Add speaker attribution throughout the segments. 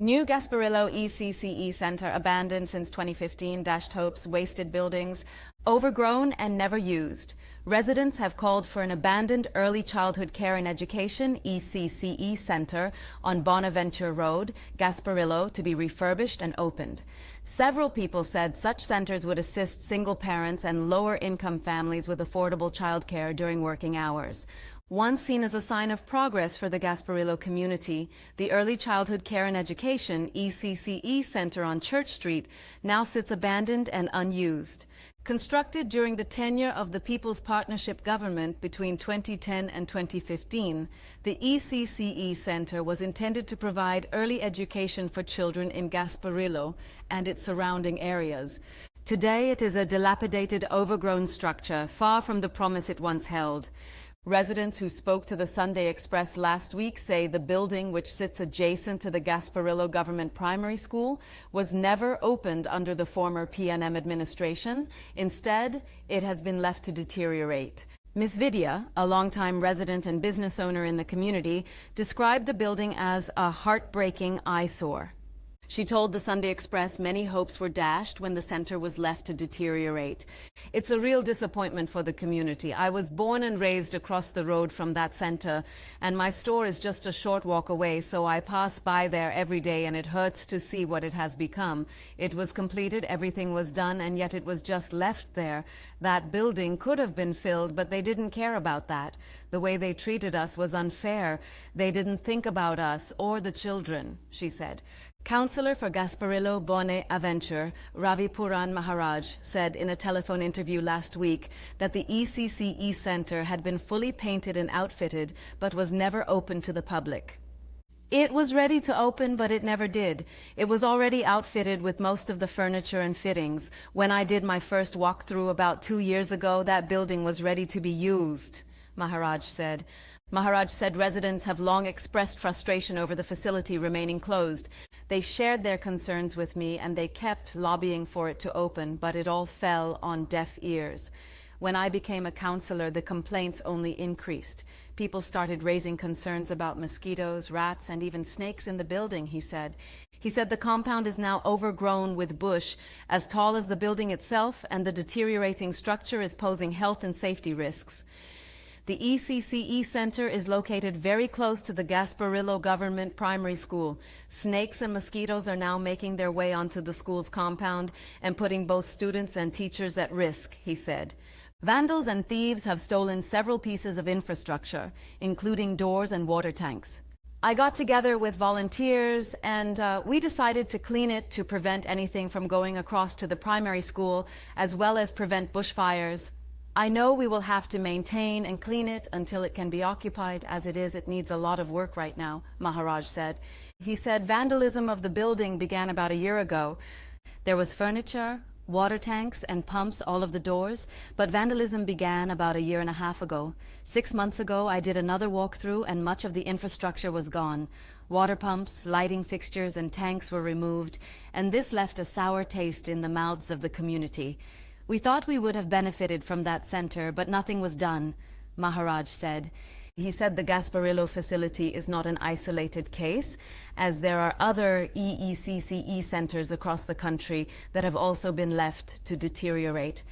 Speaker 1: New Gasparillo ECCE Center abandoned since 2015 dashed hopes, wasted buildings, overgrown and never used. Residents have called for an abandoned early childhood care and education ECCE Center on Bonaventure Road, Gasparillo, to be refurbished and opened. Several people said such centers would assist single parents and lower-income families with affordable childcare during working hours. Once seen as a sign of progress for the Gasparillo community, the Early Childhood Care and Education ECCE Center on Church Street now sits abandoned and unused. Constructed during the tenure of the People's Partnership government between 2010 and 2015, the ECCE Center was intended to provide early education for children in Gasparillo and its surrounding areas. Today, it is a dilapidated, overgrown structure, far from the promise it once held. Residents who spoke to the Sunday Express last week say the building, which sits adjacent to the Gasparillo Government Primary School, was never opened under the former PNM administration. Instead, it has been left to deteriorate. Ms. Vidia, a longtime resident and business owner in the community, described the building as a heartbreaking eyesore. She told the Sunday Express many hopes were dashed when the center was left to deteriorate. It's a real disappointment for the community. I was born and raised across the road from that center, and my store is just a short walk away, so I pass by there every day, and it hurts to see what it has become. It was completed, everything was done, and yet it was just left there. That building could have been filled, but they didn't care about that. The way they treated us was unfair. They didn't think about us or the children, she said. Councillor for Gasparillo Bonaventure, Ravi Puran Maharaj, said in a telephone interview last week that the ECCE Center had been fully painted and outfitted, but was never open to the public. It was ready to open, but it never did. It was already outfitted with most of the furniture and fittings. When I did my first walkthrough about 2 years ago, that building was ready to be used, Maharaj said. Maharaj said residents have long expressed frustration over the facility remaining closed. They shared their concerns with me, and they kept lobbying for it to open, but it all fell on deaf ears. When I became a councillor, the complaints only increased. People started raising concerns about mosquitoes, rats, and even snakes in the building, he said. He said the compound is now overgrown with bush, as tall as the building itself, and the deteriorating structure is posing health and safety risks. The ECCE Center is located very close to the Gasparillo Government Primary School. Snakes and mosquitoes are now making their way onto the school's compound and putting both students and teachers at risk, he said. Vandals and thieves have stolen several pieces of infrastructure, including doors and water tanks. I got together with volunteers and we decided to clean it to prevent anything from going across to the primary school, as well as prevent bushfires. I know we will have to maintain and clean it until it can be occupied. As it is, it needs a lot of work right now, Maharaj said. He said vandalism of the building began about a year ago. There was furniture, water tanks, and pumps all of the doors, but vandalism began about a year and a half ago. 6 months ago, I did another walkthrough, and much of the infrastructure was gone. Water pumps, lighting fixtures, and tanks were removed, and this left a sour taste in the mouths of the community. We thought we would have benefited from that center, but nothing was done, Maharaj said. He said the Gasparillo facility is not an isolated case, as there are other EECCE centers across the country that have also been left to deteriorate.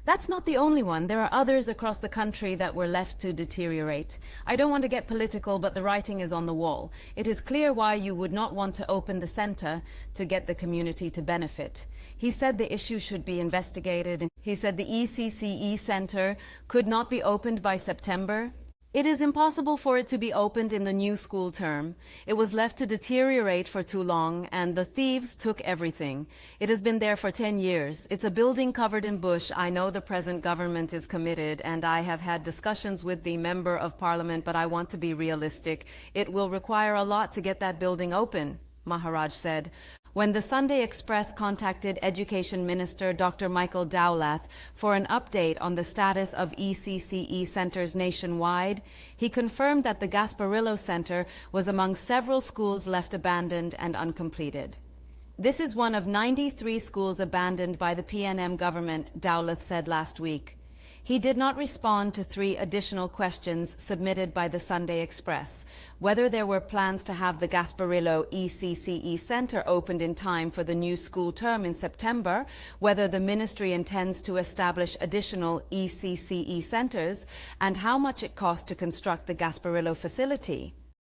Speaker 1: That's not the only one. There are others across the country that were left to deteriorate. I don't want to get political, but the writing is on the wall. It is clear why you would not want to open the center to get the community to benefit. He said the issue should be investigated. He said the ECCE Center could not be opened by September. It is impossible for it to be opened in the new school term. It was left to deteriorate for too long, and the thieves took everything. It has been there for 10 years. It's a building covered in bush. I know the present government is committed, and I have had discussions with the Member of Parliament, but I want to be realistic. It will require a lot to get that building open, Maharaj said. When the Sunday Express contacted Education Minister Dr. Michael Dowlath for an update on the status of ECCE centers nationwide, he confirmed that the Gasparillo Center was among several schools left abandoned and uncompleted. This is one of 93 schools abandoned by the PNM government, Dowlath said last week. He did not respond to 3 additional questions submitted by the Sunday Express: whether there were plans to have the Gasparillo ECCE Centre opened in time for the new school term in September, whether the ministry intends to establish additional ECCE centres, and how much it cost to construct the Gasparillo facility.